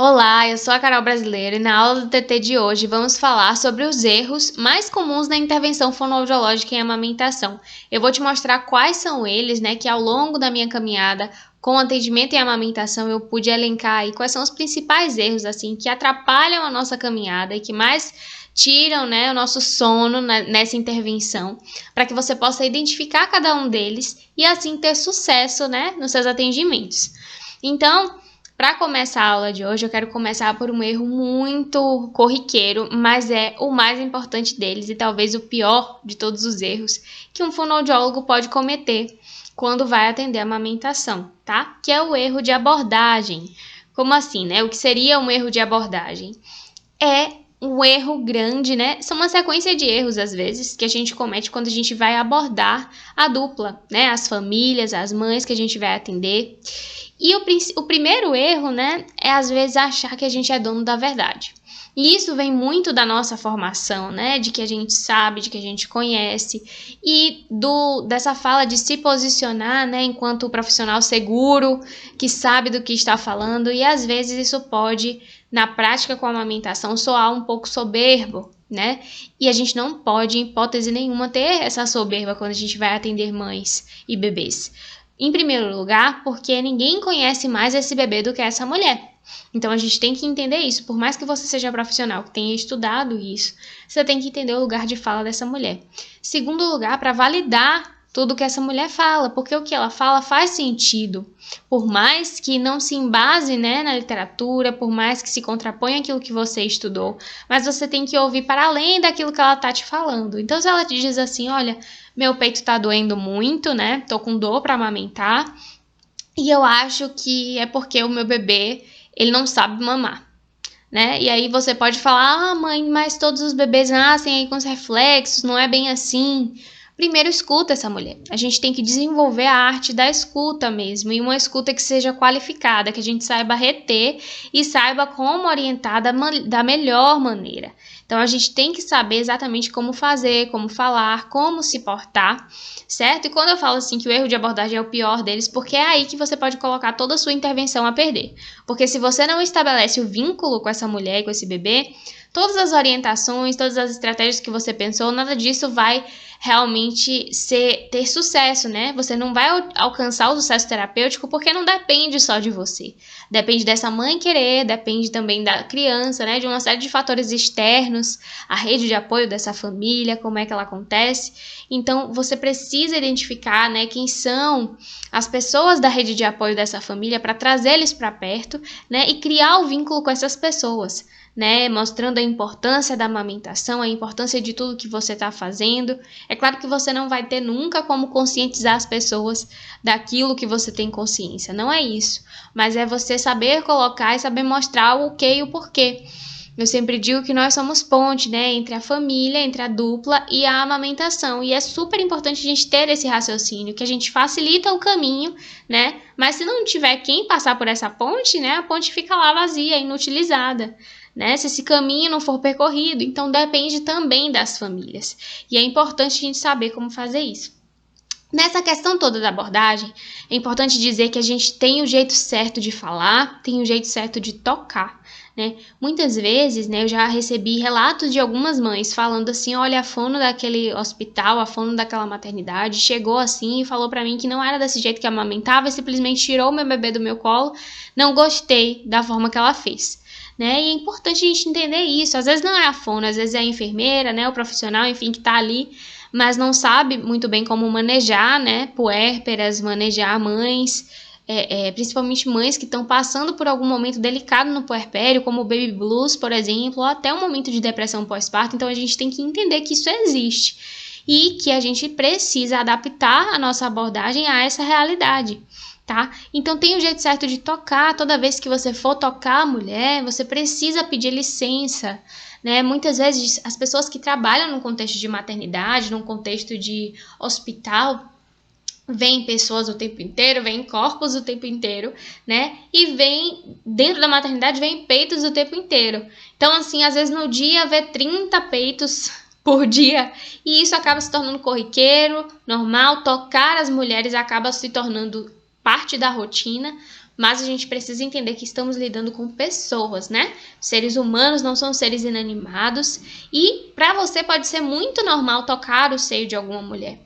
Olá, eu sou a Carol Brasileira e na aula do TT de hoje vamos falar sobre os erros mais comuns na intervenção fonoaudiológica em amamentação. Eu vou te mostrar quais são eles, que ao longo da minha caminhada com atendimento em amamentação eu pude elencar aí quais são os principais erros assim que atrapalham a nossa caminhada e que mais tiram, o nosso sono nessa intervenção, para que você possa identificar cada um deles e assim ter sucesso, nos seus atendimentos. Então, para começar a aula de hoje, eu quero começar por um erro muito corriqueiro, mas é o mais importante deles e talvez o pior de todos os erros que um fonoaudiólogo pode cometer quando vai atender a amamentação, tá? Que é o erro de abordagem. Como assim, O que seria um erro de abordagem? É um erro grande, São uma sequência de erros, às vezes, que a gente comete quando a gente vai abordar a dupla, As famílias, as mães que a gente vai atender. E o primeiro erro, é às vezes achar que a gente é dono da verdade. E isso vem muito da nossa formação, de que a gente sabe, de que a gente conhece, e dessa fala de se posicionar, enquanto profissional seguro, que sabe do que está falando, e às vezes isso pode, na prática com a amamentação, soar um pouco soberbo, E a gente não pode, em hipótese nenhuma, ter essa soberba quando a gente vai atender mães e bebês. Em primeiro lugar, porque ninguém conhece mais esse bebê do que essa mulher. Então, a gente tem que entender isso. Por mais que você seja profissional, que tenha estudado isso, você tem que entender o lugar de fala dessa mulher. Segundo lugar, para validar tudo que essa mulher fala, porque o que ela fala faz sentido. Por mais que não se embase, na literatura, por mais que se contraponha aquilo que você estudou, mas você tem que ouvir para além daquilo que ela tá te falando. Então, se ela te diz assim, olha, meu peito tá doendo muito, tô com dor para amamentar, e eu acho que é porque o meu bebê, ele não sabe mamar, E aí você pode falar, mãe, mas todos os bebês nascem aí com os reflexos, não é bem assim. Primeiro, escuta essa mulher. A gente tem que desenvolver a arte da escuta mesmo, e uma escuta que seja qualificada, que a gente saiba reter e saiba como orientar da melhor maneira. Então, a gente tem que saber exatamente como fazer, como falar, como se portar, certo? E quando eu falo assim que o erro de abordagem é o pior deles, porque é aí que você pode colocar toda a sua intervenção a perder. Porque se você não estabelece o vínculo com essa mulher e com esse bebê, todas as orientações, todas as estratégias que você pensou, nada disso vai realmente ter sucesso, Você não vai alcançar o sucesso terapêutico porque não depende só de você. Depende dessa mãe querer, depende também da criança, de uma série de fatores externos, a rede de apoio dessa família, como é que ela acontece. Então, você precisa identificar, quem são as pessoas da rede de apoio dessa família para trazer eles para perto, e criar o vínculo com essas pessoas. Mostrando a importância da amamentação, a importância de tudo que você está fazendo. É claro que você não vai ter nunca como conscientizar as pessoas daquilo que você tem consciência, não é isso. Mas é você saber colocar e saber mostrar o que e o porquê. Eu sempre digo que nós somos ponte, entre a família, entre a dupla e a amamentação. E é super importante a gente ter esse raciocínio, que a gente facilita o caminho, Mas se não tiver quem passar por essa ponte, a ponte fica lá vazia, inutilizada. Se esse caminho não for percorrido, então depende também das famílias. E é importante a gente saber como fazer isso. Nessa questão toda da abordagem, é importante dizer que a gente tem o jeito certo de falar, tem o jeito certo de tocar, Muitas vezes, eu já recebi relatos de algumas mães falando assim, olha, a fono daquele hospital, a fono daquela maternidade, chegou assim e falou pra mim que não era desse jeito que amamentava e simplesmente tirou o meu bebê do meu colo, não gostei da forma que ela fez. E é importante a gente entender isso. Às vezes não é a fono, às vezes é a enfermeira, o profissional, enfim, que tá ali, mas não sabe muito bem como manejar, puérperas, manejar mães, principalmente mães que estão passando por algum momento delicado no puerpério, como o baby blues, por exemplo, ou até um momento de depressão pós-parto. Então a gente tem que entender que isso existe e que a gente precisa adaptar a nossa abordagem a essa realidade. Tá? Então tem o jeito certo de tocar. Toda vez que você for tocar a mulher, você precisa pedir licença, Muitas vezes as pessoas que trabalham no contexto de maternidade, num contexto de hospital, vem pessoas o tempo inteiro, vem corpos o tempo inteiro, E vem, dentro da maternidade, vem peitos o tempo inteiro. Então, assim, às vezes no dia vê 30 peitos por dia, e isso acaba se tornando corriqueiro, normal. Tocar as mulheres acaba se tornando parte da rotina, mas a gente precisa entender que estamos lidando com pessoas, né? Seres humanos não são seres inanimados e para você pode ser muito normal tocar o seio de alguma mulher.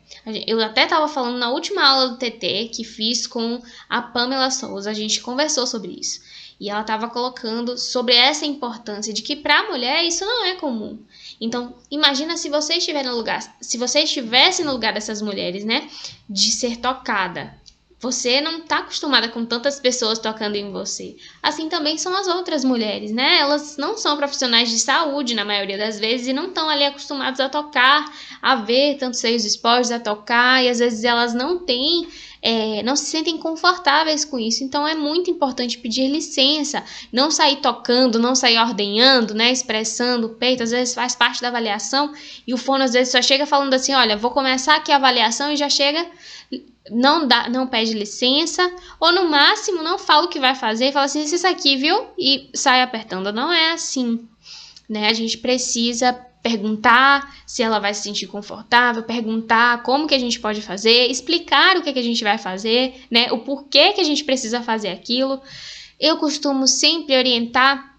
Eu até estava falando na última aula do TT que fiz com a Pamela Souza, a gente conversou sobre isso. E ela estava colocando sobre essa importância de que para a mulher isso não é comum. Então, imagina se você estivesse no lugar dessas mulheres, né? De ser tocada. Você não está acostumada com tantas pessoas tocando em você. Assim também são as outras mulheres, né? Elas não são profissionais de saúde na maioria das vezes e não estão ali acostumadas a tocar, a ver tantos seios expostos, a tocar, e às vezes elas não se sentem confortáveis com isso. Então é muito importante pedir licença, não sair tocando, não sair ordenhando, né? Expressando o peito, às vezes faz parte da avaliação e o fono às vezes só chega falando assim, olha, vou começar aqui a avaliação e já chega... Não pede licença, ou no máximo não fala o que vai fazer, fala assim, isso aqui, viu? E sai apertando. Não é assim, né? A gente precisa perguntar se ela vai se sentir confortável, perguntar como que a gente pode fazer, explicar o que a gente vai fazer, né? O porquê que a gente precisa fazer aquilo. Eu costumo sempre orientar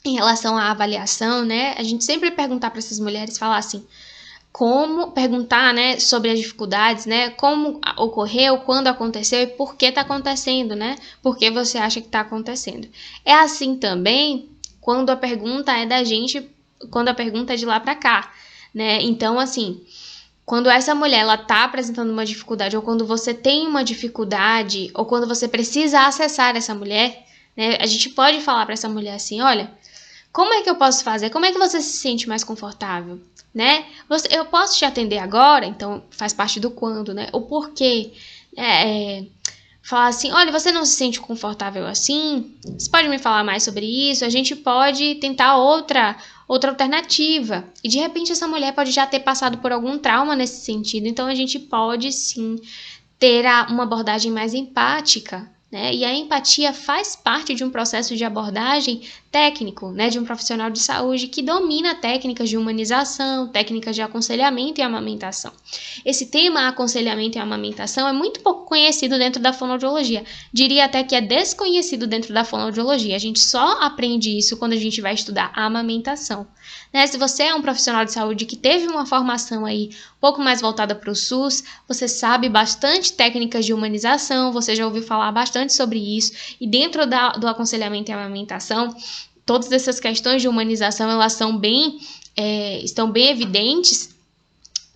em relação à avaliação, né? A gente sempre perguntar para essas mulheres, falar assim, perguntar, né, sobre as dificuldades, né, como ocorreu, quando aconteceu e por que está acontecendo, né, por que você acha que está acontecendo. É assim também quando a pergunta é da gente, quando a pergunta é de lá para cá, né, então assim, quando essa mulher ela está apresentando uma dificuldade ou quando você tem uma dificuldade ou quando você precisa acessar essa mulher, né, a gente pode falar para essa mulher assim, olha, como é que eu posso fazer? Como é que você se sente mais confortável? Né? Eu posso te atender agora? Então faz parte do quando, né? O porquê. Falar assim, olha, você não se sente confortável assim? Você pode me falar mais sobre isso? A gente pode tentar outra alternativa. E de repente essa mulher pode já ter passado por algum trauma nesse sentido. Então a gente pode sim ter uma abordagem mais empática, né? E a empatia faz parte de um processo de abordagem técnico, né? De um profissional de saúde que domina técnicas de humanização, técnicas de aconselhamento e amamentação. Esse tema, aconselhamento e amamentação, é muito pouco conhecido dentro da fonoaudiologia. Diria até que é desconhecido dentro da fonoaudiologia. A gente só aprende isso quando a gente vai estudar a amamentação. Né? Se você é um profissional de saúde que teve uma formação aí um pouco mais voltada para o SUS, você sabe bastante técnicas de humanização, você já ouviu falar bastante sobre isso, e dentro do aconselhamento e amamentação, todas essas questões de humanização, elas estão bem evidentes.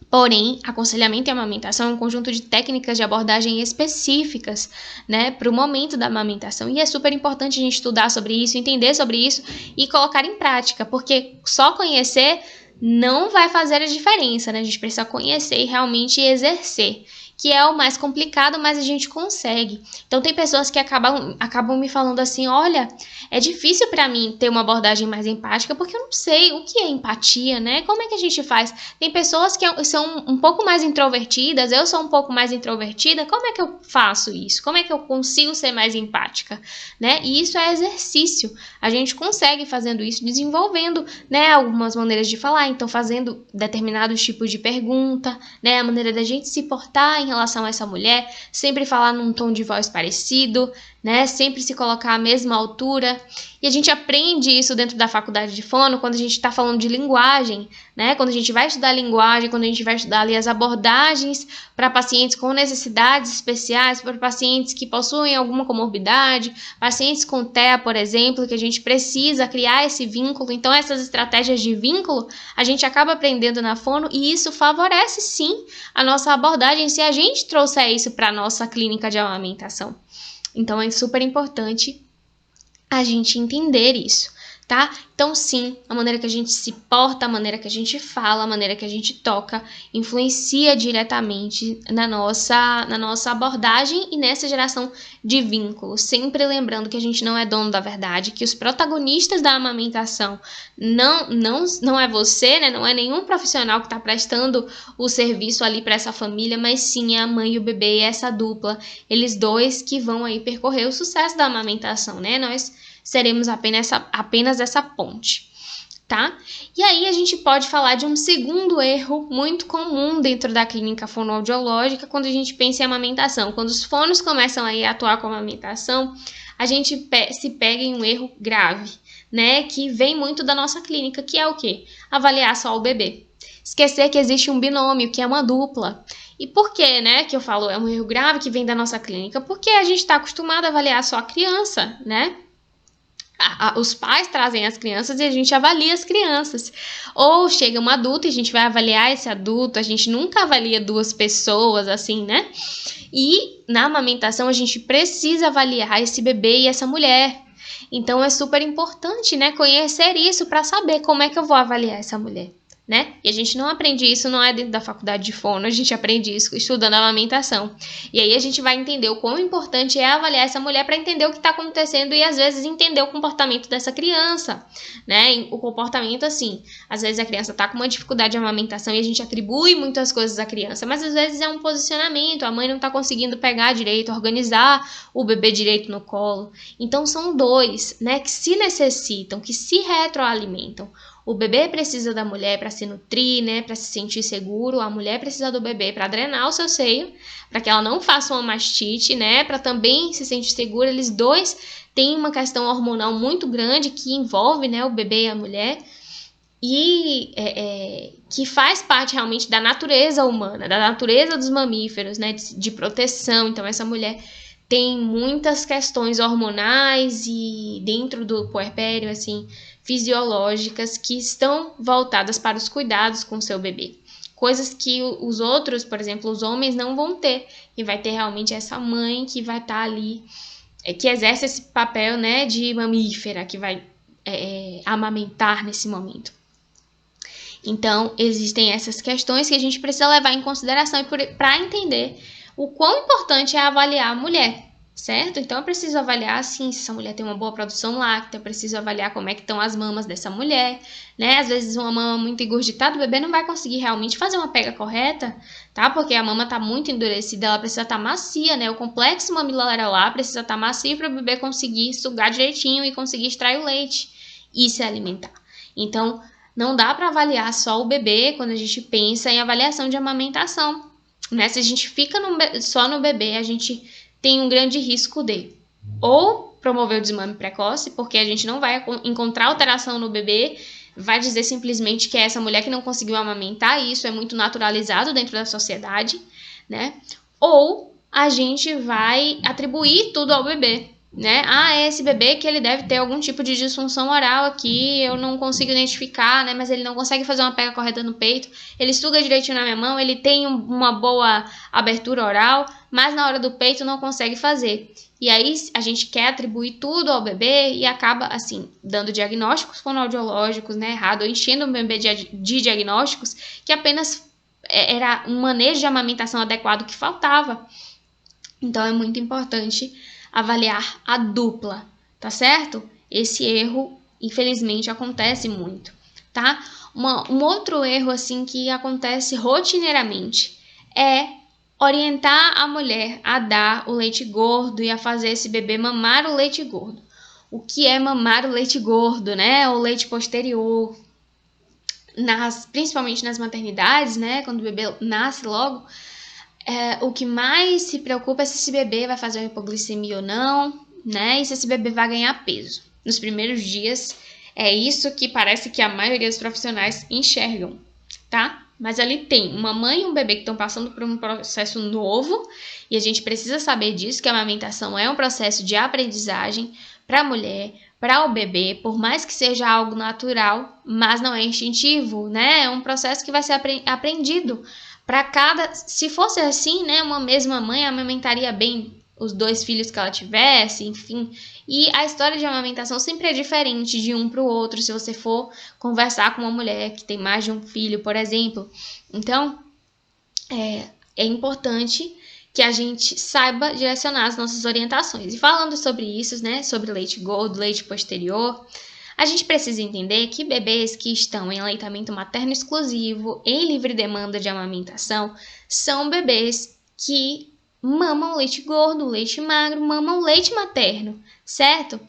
Porém, aconselhamento e amamentação é um conjunto de técnicas de abordagem específicas, né, para o momento da amamentação. E é super importante a gente estudar sobre isso, entender sobre isso e colocar em prática, porque só conhecer não vai fazer a diferença, né? A gente precisa conhecer e realmente exercer, que é o mais complicado, mas a gente consegue. Então tem pessoas que acabam me falando assim, olha, é difícil para mim ter uma abordagem mais empática, porque eu não sei o que é empatia, né? Como é que a gente faz? Tem pessoas que são um pouco mais introvertidas, eu sou um pouco mais introvertida, como é que eu faço isso? Como é que eu consigo ser mais empática, né? E isso é exercício. A gente consegue fazendo isso, desenvolvendo, né, algumas maneiras de falar, então fazendo determinados tipos de pergunta, né, a maneira da gente se portar em relação a essa mulher, sempre falar num tom de voz parecido, né, sempre se colocar à mesma altura. E a gente aprende isso dentro da faculdade de fono quando a gente está falando de linguagem, né, quando a gente vai estudar linguagem, quando a gente vai estudar ali as abordagens para pacientes com necessidades especiais, para pacientes que possuem alguma comorbidade, pacientes com TEA, por exemplo, que a gente precisa criar esse vínculo. Então essas estratégias de vínculo a gente acaba aprendendo na fono e isso favorece sim a nossa abordagem se a gente trouxer isso para a nossa clínica de amamentação. Então é super importante a gente entender isso, tá? Então sim, a maneira que a gente se porta, a maneira que a gente fala, a maneira que a gente toca, influencia diretamente na nossa abordagem e nessa geração de vínculos. Sempre lembrando que a gente não é dono da verdade, que os protagonistas da amamentação não é você, né? Não é nenhum profissional que está prestando o serviço ali para essa família, mas sim a mãe e o bebê, essa dupla, eles dois que vão aí percorrer o sucesso da amamentação, né? Nós seremos apenas essa ponte, tá? E aí a gente pode falar de um segundo erro muito comum dentro da clínica fonoaudiológica quando a gente pensa em amamentação. Quando os fonos começam aí a atuar com a amamentação, a gente se pega em um erro grave, né? Que vem muito da nossa clínica, que é o quê? Avaliar só o bebê. Esquecer que existe um binômio, que é uma dupla. E por que, né, que eu falo é um erro grave que vem da nossa clínica? Porque a gente está acostumado a avaliar só a criança, né? Os pais trazem as crianças e a gente avalia as crianças. Ou chega um adulto e a gente vai avaliar esse adulto, a gente nunca avalia duas pessoas assim, né? E na amamentação a gente precisa avaliar esse bebê e essa mulher. Então é super importante, né, conhecer isso para saber como é que eu vou avaliar essa mulher, né? E a gente não aprende isso, não é dentro da faculdade de fono, a gente aprende isso estudando a amamentação. E aí a gente vai entender o quão importante é avaliar essa mulher para entender o que está acontecendo e às vezes entender o comportamento dessa criança, né? O comportamento assim, às vezes a criança está com uma dificuldade de amamentação e a gente atribui muitas coisas à criança, mas às vezes é um posicionamento, a mãe não está conseguindo pegar direito, organizar o bebê direito no colo. Então são dois, né, que se necessitam, que se retroalimentam. O bebê precisa da mulher para se nutrir, né, para se sentir seguro. A mulher precisa do bebê para drenar o seu seio, para que ela não faça uma mastite, né, para também se sentir segura. Eles dois têm uma questão hormonal muito grande que envolve, né, o bebê e a mulher e que faz parte realmente da natureza humana, da natureza dos mamíferos, né, de proteção. Então essa mulher tem muitas questões hormonais e dentro do puerpério, assim, fisiológicas que estão voltadas para os cuidados com o seu bebê. Coisas que os outros, por exemplo, os homens não vão ter. E vai ter realmente essa mãe que vai estar ali, que exerce esse papel, né, de mamífera, que vai amamentar nesse momento. Então, existem essas questões que a gente precisa levar em consideração para entender o quão importante é avaliar a mulher, certo? Então, eu preciso avaliar, assim, se essa mulher tem uma boa produção láctea, eu preciso avaliar como é que estão as mamas dessa mulher, né? Às vezes, uma mama muito engurgitada, o bebê não vai conseguir realmente fazer uma pega correta, tá? Porque a mama tá muito endurecida, ela precisa estar macia, né? O complexo mamilar precisa estar macio para o bebê conseguir sugar direitinho e conseguir extrair o leite e se alimentar. Então, não dá para avaliar só o bebê quando a gente pensa em avaliação de amamentação, né? Se a gente fica só no bebê, a gente tem um grande risco de ou promover o desmame precoce, porque a gente não vai encontrar alteração no bebê, vai dizer simplesmente que é essa mulher que não conseguiu amamentar, e isso é muito naturalizado dentro da sociedade, né? Ou a gente vai atribuir tudo ao bebê, né? É esse bebê que ele deve ter algum tipo de disfunção oral aqui, eu não consigo identificar, né? Mas ele não consegue fazer uma pega correta no peito, ele suga direitinho na minha mão, ele tem uma boa abertura oral, mas na hora do peito não consegue fazer. E aí a gente quer atribuir tudo ao bebê e acaba, assim, dando diagnósticos fonoaudiológicos, né, errado, ou enchendo o bebê de diagnósticos que apenas era um manejo de amamentação adequado que faltava. Então é muito importante avaliar a dupla, tá certo? Esse erro, infelizmente, acontece muito, tá? Um outro erro, assim, que acontece rotineiramente é orientar a mulher a dar o leite gordo e a fazer esse bebê mamar o leite gordo. O que é mamar o leite gordo, né? O leite posterior. Principalmente nas maternidades, né? Quando o bebê nasce logo, o que mais se preocupa é se esse bebê vai fazer uma hipoglicemia ou não, né? E se esse bebê vai ganhar peso. Nos primeiros dias, é isso que parece que a maioria dos profissionais enxergam, tá? Mas ali tem uma mãe e um bebê que estão passando por um processo novo e a gente precisa saber disso, que a amamentação é um processo de aprendizagem para a mulher, para o bebê, por mais que seja algo natural, mas não é instintivo, né? É um processo que vai ser aprendido. Se fosse assim, né, uma mesma mãe amamentaria bem os 2 filhos que ela tivesse, enfim. E a história de amamentação sempre é diferente de um para o outro, se você for conversar com uma mulher que tem mais de um filho, por exemplo. Então, é importante que a gente saiba direcionar as nossas orientações. E falando sobre isso, né, sobre leite gordo, leite posterior, a gente precisa entender que bebês que estão em aleitamento materno exclusivo, em livre demanda de amamentação, são bebês que mamam leite gordo, leite magro, mamam leite materno, certo?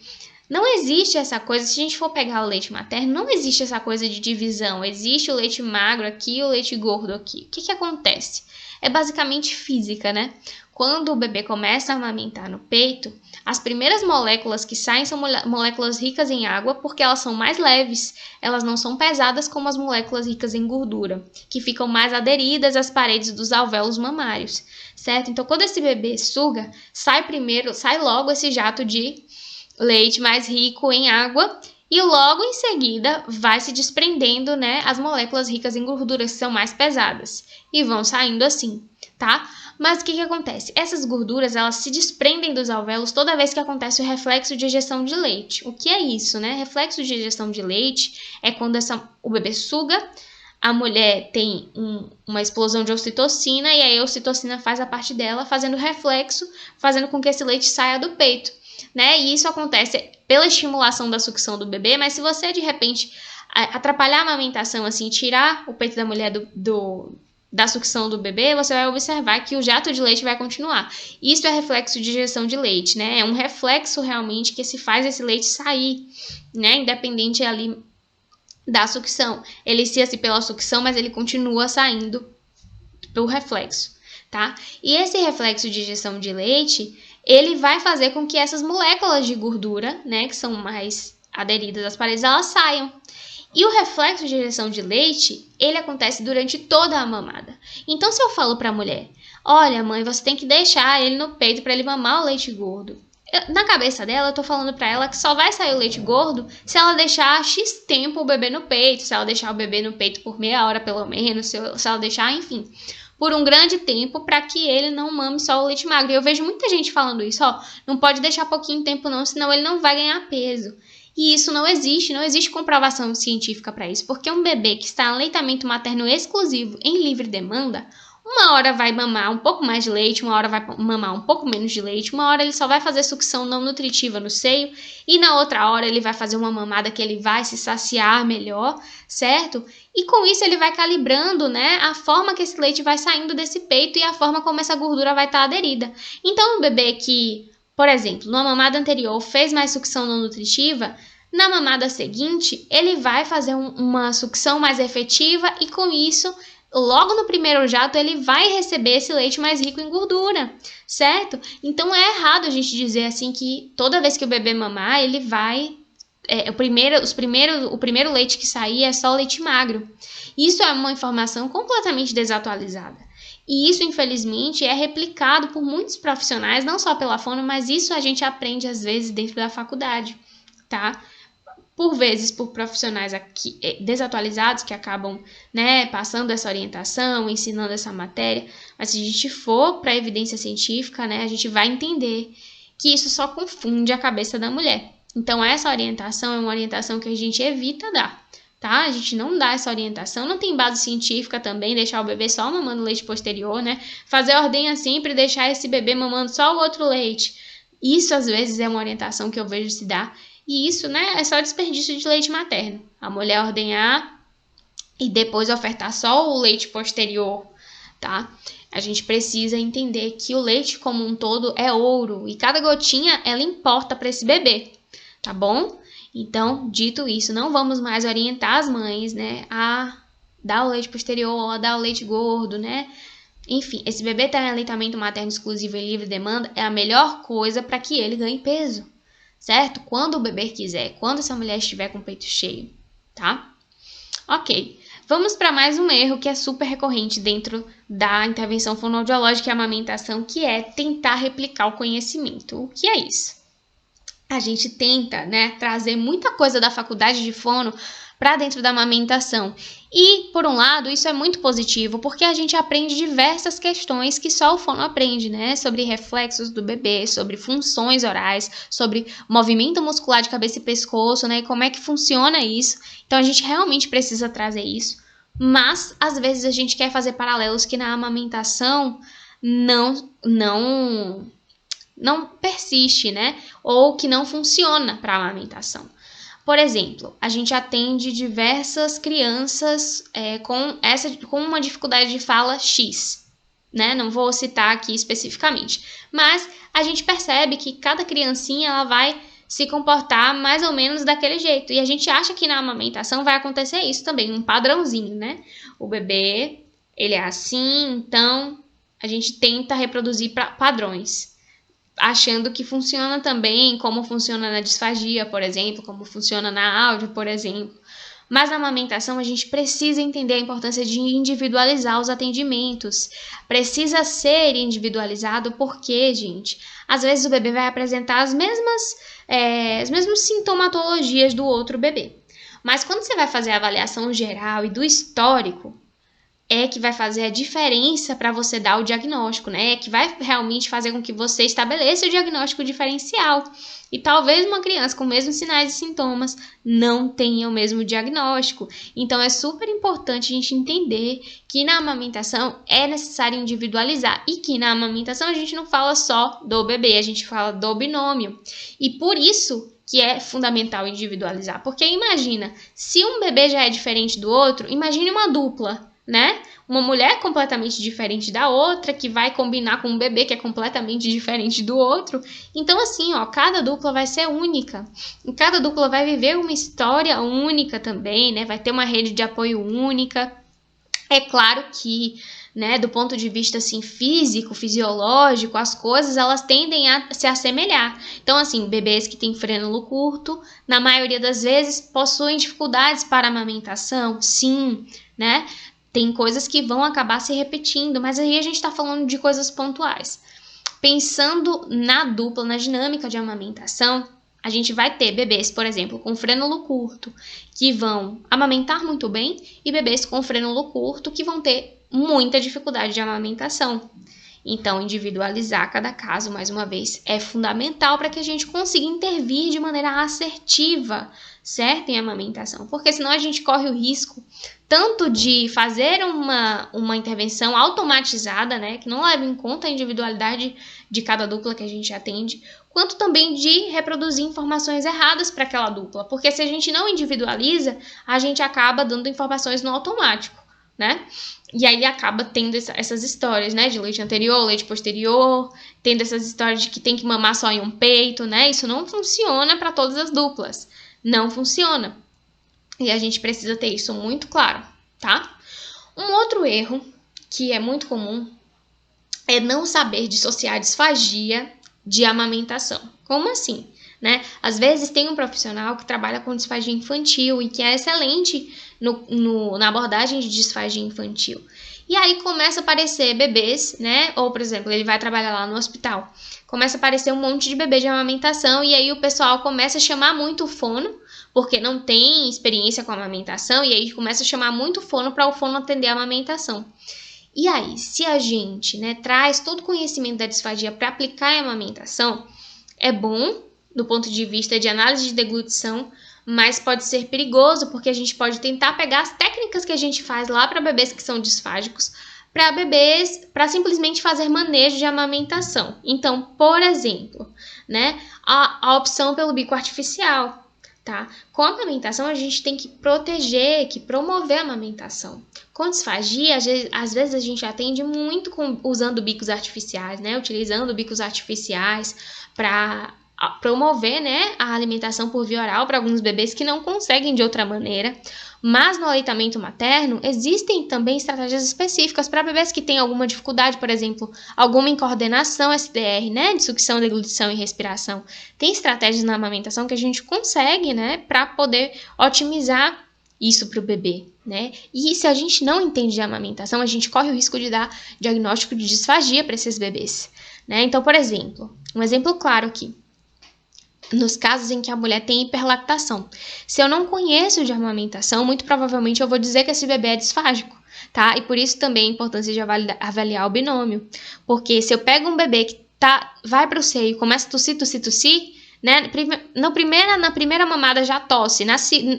Não existe essa coisa, se a gente for pegar o leite materno, não existe essa coisa de divisão. Existe o leite magro aqui e o leite gordo aqui. O que acontece? É basicamente física, né? quando o bebê começa a amamentar no peito, as primeiras moléculas que saem são moléculas ricas em água, porque elas são mais leves, elas não são pesadas como as moléculas ricas em gordura, que ficam mais aderidas às paredes dos alvéolos mamários, certo? Então, quando esse bebê suga, sai logo esse jato de leite mais rico em água, e logo em seguida vai se desprendendo, né, as moléculas ricas em gorduras que são mais pesadas, e vão saindo assim, tá? Mas o que acontece? Essas gorduras, elas se desprendem dos alvéolos toda vez que acontece o reflexo de ejeção de leite. O que é isso, né? Reflexo de ejeção de leite é quando o bebê suga, a mulher tem uma explosão de ocitocina, e aí a ocitocina faz a parte dela, fazendo reflexo, fazendo com que esse leite saia do peito, né? E isso acontece pela estimulação da sucção do bebê, mas se você, de repente, atrapalhar a amamentação, assim, tirar o peito da mulher da sucção do bebê, você vai observar que o jato de leite vai continuar. Isso é reflexo de ejeção de leite, né? É um reflexo realmente que se faz esse leite sair, né? Independente ali da sucção. Ele inicia-se pela sucção, mas ele continua saindo pelo reflexo, tá? E esse reflexo de ejeção de leite, ele vai fazer com que essas moléculas de gordura, né, que são mais aderidas às paredes, elas saiam. E o reflexo de ejeção de leite, ele acontece durante toda a mamada. Então, se eu falo para a mulher, olha, mãe, você tem que deixar ele no peito para ele mamar o leite gordo. Na cabeça dela, eu tô falando para ela que só vai sair o leite gordo se ela deixar X tempo o bebê no peito, se ela deixar o bebê no peito por meia hora pelo menos, se ela deixar, enfim, por um grande tempo para que ele não mame só o leite magro. E eu vejo muita gente falando isso, ó, não pode deixar pouquinho tempo não, senão ele não vai ganhar peso. E isso não existe comprovação científica para isso, porque um bebê que está em aleitamento materno exclusivo em livre demanda, uma hora vai mamar um pouco mais de leite, uma hora vai mamar um pouco menos de leite, uma hora ele só vai fazer sucção não nutritiva no seio, e na outra hora ele vai fazer uma mamada que ele vai se saciar melhor, certo? E com isso ele vai calibrando, né, a forma que esse leite vai saindo desse peito e a forma como essa gordura vai estar aderida. Então, um bebê que, por exemplo, numa mamada anterior fez mais sucção não nutritiva, na mamada seguinte ele vai fazer uma sucção mais efetiva e com isso, logo no primeiro jato, ele vai receber esse leite mais rico em gordura, certo? Então é errado a gente dizer assim que toda vez que o bebê mamar, ele vai... o primeiro leite que sair é só leite magro. Isso é uma informação completamente desatualizada. E isso, infelizmente, é replicado por muitos profissionais, não só pela fono, mas isso a gente aprende às vezes dentro da faculdade, tá? Por vezes por profissionais aqui, desatualizados que acabam, né, passando essa orientação, ensinando essa matéria. Mas se a gente for para a evidência científica, né, a gente vai entender que isso só confunde a cabeça da mulher. Então, essa orientação é uma orientação que a gente evita dar, tá? A gente não dá essa orientação, não tem base científica também, deixar o bebê só mamando leite posterior, né? Fazer ordenha sempre e deixar esse bebê mamando só o outro leite. Isso, às vezes, é uma orientação que eu vejo se dar. E isso, né, é só desperdício de leite materno. A mulher ordenhar e depois ofertar só o leite posterior, tá? A gente precisa entender que o leite como um todo é ouro e cada gotinha, ela importa para esse bebê, tá bom? Então, dito isso, não vamos mais orientar as mães, né, a dar o leite posterior, a dar o leite gordo, né? Enfim, esse bebê tá em aleitamento materno exclusivo e livre demanda é a melhor coisa para que ele ganhe peso, certo? Quando o bebê quiser, quando essa mulher estiver com o peito cheio, tá? Ok, vamos para mais um erro que é super recorrente dentro da intervenção fonoaudiológica e amamentação, que é tentar replicar o conhecimento. O que é isso? A gente tenta, né, trazer muita coisa da faculdade de fono para dentro da amamentação. E, por um lado, isso é muito positivo, porque a gente aprende diversas questões que só o fono aprende, né? Sobre reflexos do bebê, sobre funções orais, sobre movimento muscular de cabeça e pescoço, né? E como é que funciona isso. Então, a gente realmente precisa trazer isso. Mas, às vezes, a gente quer fazer paralelos que na amamentação não persiste, né? Ou que não funciona para a amamentação. Por exemplo, a gente atende diversas crianças com uma dificuldade de fala X, né? Não vou citar aqui especificamente, mas a gente percebe que cada criancinha ela vai se comportar mais ou menos daquele jeito. E a gente acha que na amamentação vai acontecer isso também, um padrãozinho, né? O bebê, ele é assim, então a gente tenta reproduzir padrões, achando que funciona também, como funciona na disfagia, por exemplo, como funciona na áudio, por exemplo. Mas na amamentação a gente precisa entender a importância de individualizar os atendimentos. Precisa ser individualizado porque, gente, às vezes o bebê vai apresentar as mesmas sintomatologias do outro bebê. Mas quando você vai fazer a avaliação geral e do histórico, é que vai fazer a diferença para você dar o diagnóstico, né? É que vai realmente fazer com que você estabeleça o diagnóstico diferencial. E talvez uma criança com os mesmos sinais e sintomas não tenha o mesmo diagnóstico. Então, é super importante a gente entender que na amamentação é necessário individualizar. E que na amamentação a gente não fala só do bebê, a gente fala do binômio. E por isso que é fundamental individualizar. Porque imagina, se um bebê já é diferente do outro, imagine uma dupla, né? Uma mulher completamente diferente da outra, que vai combinar com um bebê que é completamente diferente do outro. Então, assim, ó, cada dupla vai ser única. E cada dupla vai viver uma história única também, né? Vai ter uma rede de apoio única. É claro que, né, do ponto de vista assim, físico, fisiológico, as coisas elas tendem a se assemelhar. Então, assim, bebês que têm frênulo curto, na maioria das vezes, possuem dificuldades para amamentação, sim, né? Tem coisas que vão acabar se repetindo, mas aí a gente está falando de coisas pontuais. Pensando na dupla, na dinâmica de amamentação, a gente vai ter bebês, por exemplo, com frênulo curto, que vão amamentar muito bem, e bebês com frênulo curto, que vão ter muita dificuldade de amamentação. Então, individualizar cada caso, mais uma vez, é fundamental para que a gente consiga intervir de maneira assertiva, certo? Em amamentação. Porque senão a gente corre o risco tanto de fazer uma intervenção automatizada, né? Que não leva em conta a individualidade de cada dupla que a gente atende, quanto também de reproduzir informações erradas para aquela dupla. Porque se a gente não individualiza, a gente acaba dando informações no automático, né? E aí acaba tendo essas histórias, né? De leite anterior, leite posterior, tendo essas histórias de que tem que mamar só em um peito, né? Isso não funciona para todas as duplas. Não funciona. E a gente precisa ter isso muito claro, tá? Um outro erro que é muito comum é não saber dissociar disfagia de amamentação. Como assim? Né? Às vezes tem um profissional que trabalha com disfagia infantil e que é excelente na abordagem de disfagia infantil. E aí começa a aparecer bebês, né? Ou, por exemplo, ele vai trabalhar lá no hospital. Começa a aparecer um monte de bebê de amamentação e aí o pessoal começa a chamar muito o fono, porque não tem experiência com a amamentação, e aí começa a chamar muito o fono para o fono atender a amamentação. E aí, se a gente, né, traz todo o conhecimento da disfagia para aplicar em amamentação, é bom do ponto de vista de análise de deglutição, mas pode ser perigoso, porque a gente pode tentar pegar as técnicas que a gente faz lá para bebês que são disfágicos, para bebês, para simplesmente fazer manejo de amamentação. Então, por exemplo, né, a opção pelo bico artificial, tá? Com a amamentação, a gente tem que proteger, que promover a amamentação. Com disfagia, às vezes a gente atende muito usando bicos artificiais, né? Utilizando bicos artificiais para promover, né, a alimentação por via oral para alguns bebês que não conseguem de outra maneira. Mas no aleitamento materno, existem também estratégias específicas para bebês que têm alguma dificuldade, por exemplo, alguma incoordenação SDR, né, de sucção, deglutição e respiração. Tem estratégias na amamentação que a gente consegue, né, para poder otimizar isso para o bebê, né? E se a gente não entende de amamentação, a gente corre o risco de dar diagnóstico de disfagia para esses bebês, né? Então, por exemplo, um exemplo claro aqui. Nos casos em que a mulher tem hiperlactação. Se eu não conheço de amamentação, muito provavelmente eu vou dizer que esse bebê é disfágico, tá? E por isso também a importância de avaliar o binômio. Porque se eu pego um bebê que vai para o seio e começa a tossir, né? Na primeira mamada já tosse,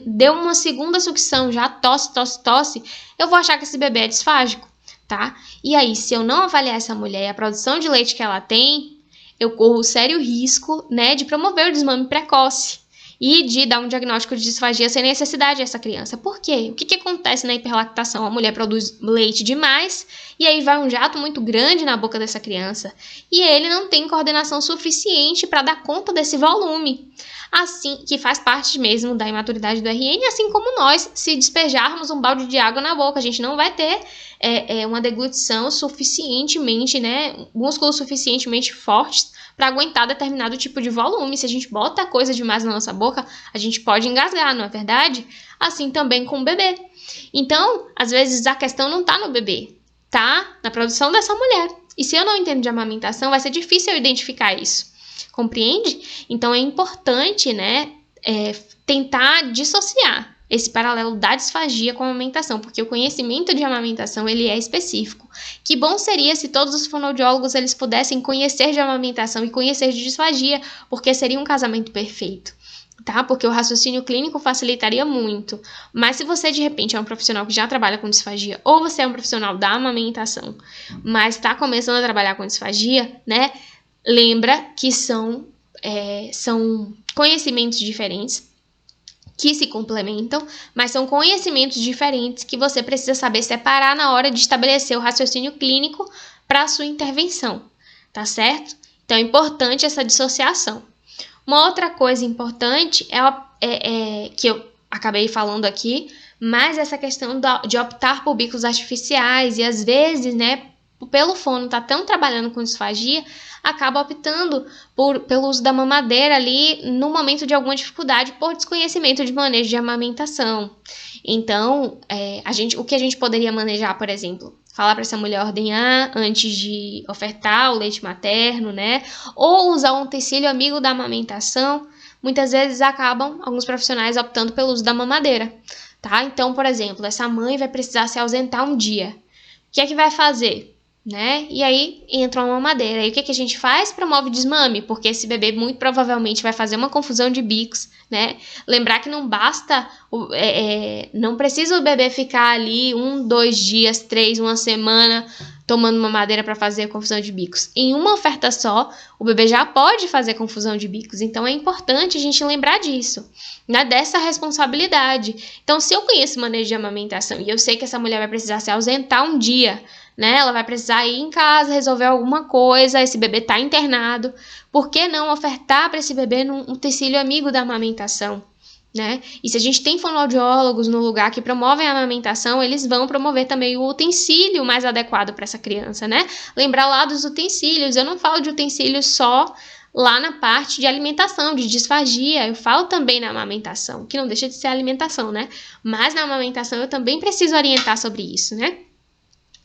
deu uma segunda sucção, já tosse, eu vou achar que esse bebê é disfágico, tá? E aí, se eu não avaliar essa mulher e a produção de leite que ela tem, eu corro sério risco, né, de promover o desmame precoce. e de dar um diagnóstico de disfagia sem necessidade a essa criança. Por quê? O que acontece na hiperlactação? A mulher produz leite demais e aí vai um jato muito grande na boca dessa criança e ele não tem coordenação suficiente para dar conta desse volume. Assim, que faz parte mesmo da imaturidade do RN, assim como nós, se despejarmos um balde de água na boca, a gente não vai ter uma deglutição suficientemente, né, músculos suficientemente fortes para aguentar determinado tipo de volume. Se a gente bota coisa demais na nossa boca, a gente pode engasgar, não é verdade? Assim também com o bebê. Então, às vezes a questão não está no bebê, tá na produção dessa mulher. E se eu não entendo de amamentação, vai ser difícil eu identificar isso. Compreende? Então é importante, né, tentar dissociar esse paralelo da disfagia com a amamentação, porque o conhecimento de amamentação ele é específico. Que bom seria se todos os fonoaudiólogos eles pudessem conhecer de amamentação e conhecer de disfagia, porque seria um casamento perfeito. Tá? Porque o raciocínio clínico facilitaria muito. Mas se você, de repente, é um profissional que já trabalha com disfagia, ou você é um profissional da amamentação, mas está começando a trabalhar com disfagia, né? Lembra que são conhecimentos diferentes, que se complementam, mas são conhecimentos diferentes que você precisa saber separar na hora de estabelecer o raciocínio clínico para a sua intervenção, tá certo? Então é importante essa dissociação. Uma outra coisa importante que eu acabei falando aqui, mas essa questão de optar por bicos artificiais e às vezes, né, pelo fono tá tão trabalhando com disfagia, acaba optando pelo uso da mamadeira ali no momento de alguma dificuldade por desconhecimento de manejo de amamentação. Então, o que a gente poderia manejar, por exemplo, falar para essa mulher ordenhar antes de ofertar o leite materno, né? Ou usar um utensílio amigo da amamentação. Muitas vezes acabam alguns profissionais optando pelo uso da mamadeira, tá? Então, por exemplo, essa mãe vai precisar se ausentar um dia. O que é que vai fazer? Né? E aí entra uma mamadeira. E o que a gente faz? Promove desmame, porque esse bebê muito provavelmente vai fazer uma confusão de bicos, né? Lembrar que não basta, não precisa o bebê ficar ali 1, 2 dias, 3, uma semana tomando mamadeira para fazer confusão de bicos. Em uma oferta só, o bebê já pode fazer confusão de bicos. Então é importante a gente lembrar disso, né? Dessa responsabilidade. Então, se eu conheço manejo de amamentação e eu sei que essa mulher vai precisar se ausentar um dia, né? Ela vai precisar ir em casa, resolver alguma coisa, esse bebê está internado. Por que não ofertar para esse bebê um utensílio amigo da amamentação? Né? E se a gente tem fonoaudiólogos no lugar que promovem a amamentação, eles vão promover também o utensílio mais adequado para essa criança, né? Lembrar lá dos utensílios, eu não falo de utensílios só lá na parte de alimentação, de disfagia, eu falo também na amamentação, que não deixa de ser alimentação, né? Mas na amamentação eu também preciso orientar sobre isso, né?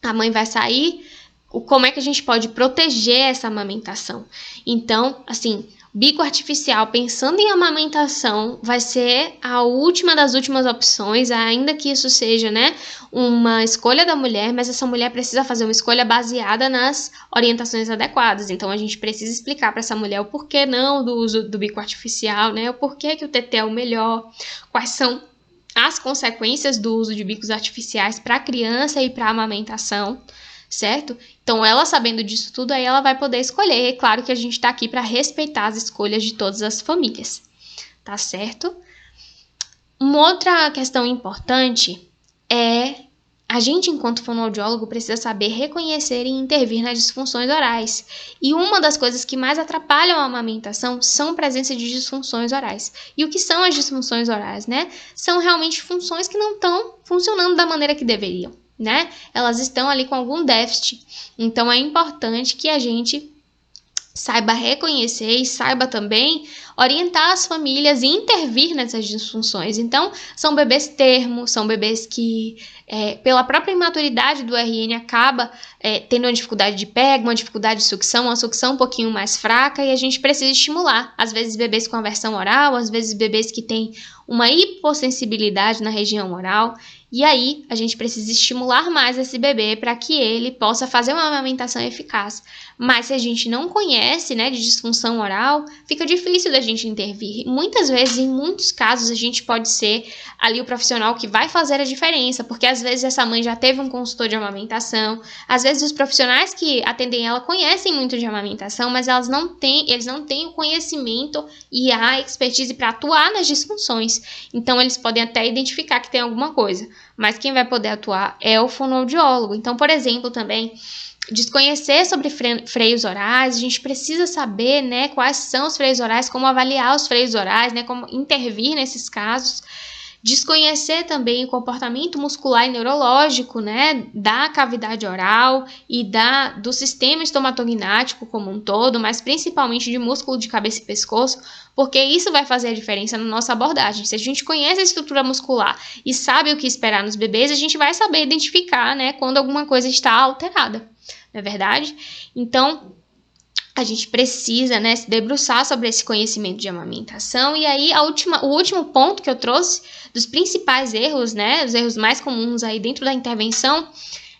A mãe vai sair, como é que a gente pode proteger essa amamentação? Então, assim, bico artificial, pensando em amamentação, vai ser a última das últimas opções, ainda que isso seja, né, uma escolha da mulher, mas essa mulher precisa fazer uma escolha baseada nas orientações adequadas. Então, a gente precisa explicar para essa mulher o porquê não do uso do bico artificial, né, o porquê que o TT é o melhor, quais são as consequências do uso de bicos artificiais para a criança e para a amamentação, certo? Então, ela sabendo disso tudo, aí ela vai poder escolher. É claro que a gente está aqui para respeitar as escolhas de todas as famílias, tá certo? Uma outra questão importante é a gente, enquanto fonoaudiólogo, precisa saber reconhecer e intervir nas disfunções orais. E uma das coisas que mais atrapalham a amamentação são a presença de disfunções orais. E o que são as disfunções orais, né? São realmente funções que não estão funcionando da maneira que deveriam, né? Elas estão ali com algum déficit. Então, é importante que a gente saiba reconhecer e saiba também orientar as famílias e intervir nessas disfunções. Então, são bebês termos, são bebês que, pela própria imaturidade do RN, acaba tendo uma dificuldade de pega, uma dificuldade de sucção, uma sucção um pouquinho mais fraca, e a gente precisa estimular. Às vezes, bebês com aversão oral, às vezes, bebês que têm uma hipossensibilidade na região oral. E aí, a gente precisa estimular mais esse bebê para que ele possa fazer uma amamentação eficaz. Mas se a gente não conhece, né, de disfunção oral, fica difícil a gente intervir. Muitas vezes, em muitos casos, a gente pode ser ali o profissional que vai fazer a diferença, porque às vezes essa mãe já teve um consultor de amamentação, às vezes os profissionais que atendem ela conhecem muito de amamentação, mas eles não têm o conhecimento e a expertise para atuar nas disfunções. Então, eles podem até identificar que tem alguma coisa, mas quem vai poder atuar é o fonoaudiólogo. Então, por exemplo, também desconhecer sobre freios orais, a gente precisa saber, né, quais são os freios orais, como avaliar os freios orais, né, como intervir nesses casos. Desconhecer também o comportamento muscular e neurológico, né, da cavidade oral e do sistema estomatognático como um todo, mas principalmente de músculo de cabeça e pescoço, porque isso vai fazer a diferença na nossa abordagem. Se a gente conhece a estrutura muscular e sabe o que esperar nos bebês, a gente vai saber identificar, né, quando alguma coisa está alterada. Não é verdade? Então, a gente precisa, né, se debruçar sobre esse conhecimento de amamentação. E aí, o último ponto que eu trouxe dos principais erros, né, os erros mais comuns aí dentro da intervenção,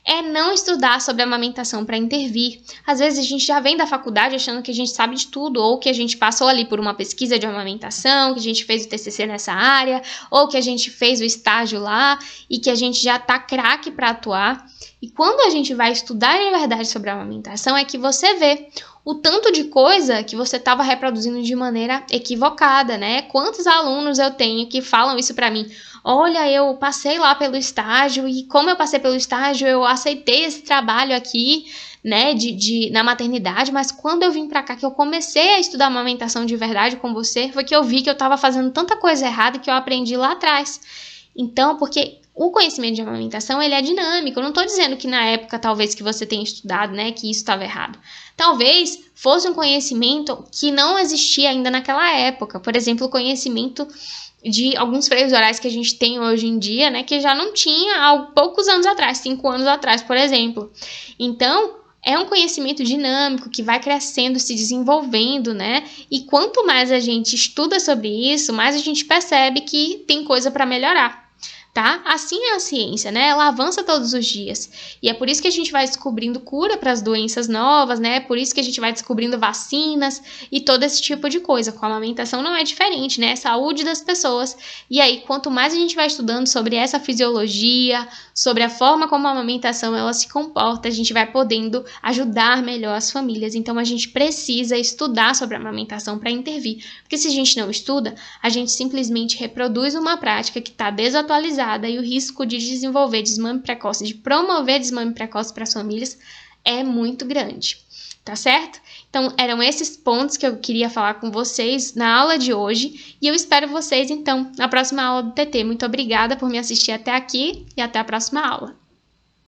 é não estudar sobre amamentação para intervir. Às vezes a gente já vem da faculdade achando que a gente sabe de tudo, ou que a gente passou ali por uma pesquisa de amamentação, que a gente fez o TCC nessa área, ou que a gente fez o estágio lá e que a gente já tá craque para atuar. E quando a gente vai estudar de verdade sobre a amamentação, é que você vê o tanto de coisa que você estava reproduzindo de maneira equivocada, né? Quantos alunos eu tenho que falam isso para mim? Olha, eu passei lá pelo estágio e como eu passei pelo estágio, eu aceitei esse trabalho aqui, né, na maternidade, mas quando eu vim para cá, que eu comecei a estudar amamentação de verdade com você, foi que eu vi que eu estava fazendo tanta coisa errada que eu aprendi lá atrás. Então, porque o conhecimento de amamentação, ele é dinâmico. Eu não estou dizendo que na época, talvez, que você tenha estudado, né, que isso estava errado. Talvez fosse um conhecimento que não existia ainda naquela época. Por exemplo, o conhecimento de alguns freios orais que a gente tem hoje em dia, né, que já não tinha há poucos anos atrás, 5 anos atrás, por exemplo. Então, é um conhecimento dinâmico que vai crescendo, se desenvolvendo, né? E quanto mais a gente estuda sobre isso, mais a gente percebe que tem coisa para melhorar. Tá? Assim é a ciência, né? Ela avança todos os dias. E é por isso que a gente vai descobrindo cura para as doenças novas, né? Por isso que a gente vai descobrindo vacinas e todo esse tipo de coisa. Com a amamentação não é diferente, né? É saúde das pessoas. E aí, quanto mais a gente vai estudando sobre essa fisiologia, sobre a forma como a amamentação ela se comporta, a gente vai podendo ajudar melhor as famílias. Então, a gente precisa estudar sobre a amamentação para intervir. Porque se a gente não estuda, a gente simplesmente reproduz uma prática que está desatualizada e o risco de desenvolver desmame precoce, de promover desmame precoce para as famílias é muito grande, tá certo? Então, eram esses pontos que eu queria falar com vocês na aula de hoje e eu espero vocês, então, na próxima aula do TT. Muito obrigada por me assistir até aqui e até a próxima aula.